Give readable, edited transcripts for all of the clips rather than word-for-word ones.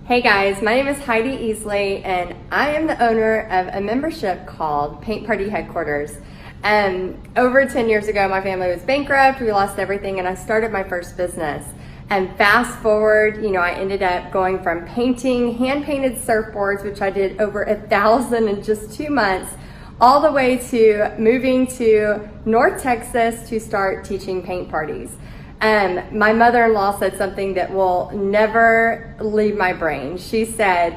Hey guys, my name is Heidi Easley and I am the owner of a membership called Paint Party Headquarters. Over 10 years ago, my family was bankrupt, we lost everything, and I started my first business. And fast forward, I ended up going from painting hand-painted surfboards, which I did over 1,000 in just 2 months, all the way to moving to North Texas to start teaching paint parties. My mother-in-law said something that will never leave my brain. She said,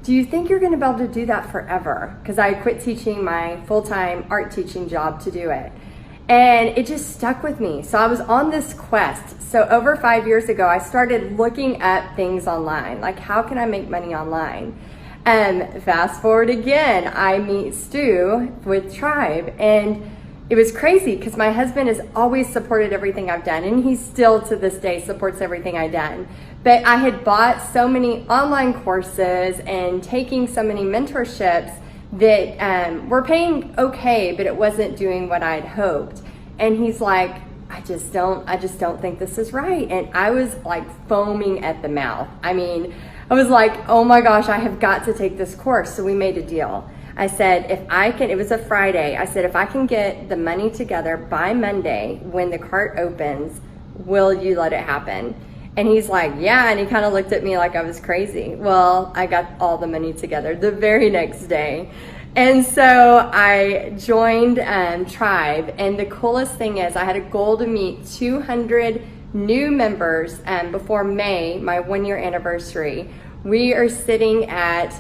"Do you think you're gonna be able to do that forever?" Because I quit teaching my full-time art teaching job to do it. And it just stuck with me. So I was on this quest. So over 5 years ago, I started looking at things online, like how can I make money online? Fast forward again, I meet Stu with Tribe, and it was crazy because my husband has always supported everything I've done, and he still to this day supports everything I've done. But I had bought so many online courses and taking so many mentorships that were paying okay, but it wasn't doing what I'd hoped. And he's like, I just don't think this is right. And I was like foaming at the mouth. I mean, I was like, oh my gosh, I have got to take this course. So we made a deal. I said, if I can, it was a Friday, I said, if I can get the money together by Monday when the cart opens, will you let it happen? And he's like, yeah, and he kind of looked at me like I was crazy. Well, I got all the money together the very next day. And so I joined Tribe, and the coolest thing is I had a goal to meet 200 new members before May, my 1-year anniversary. We are sitting at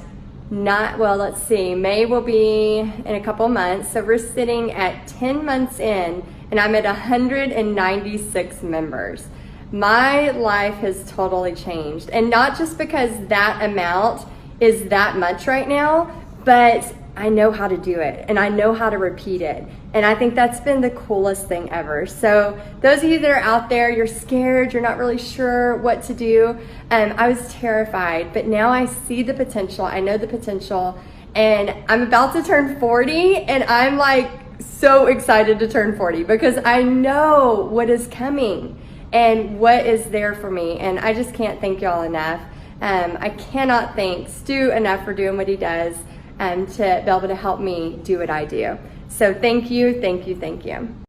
May will be in a couple months. So we're sitting at 10 months in, and I'm at 196 members. My life has totally changed. And not just because that amount is that much right now, but I know how to do it and I know how to repeat it. And I think that's been the coolest thing ever. So those of you that are out there, you're scared, you're not really sure what to do. I was terrified, but now I see the potential. I know the potential, and I'm about to turn 40, and I'm like so excited to turn 40 because I know what is coming and what is there for me. And I just can't thank y'all enough. I cannot thank Stu enough for doing what he does to be able to help me do what I do. So thank you, thank you, thank you.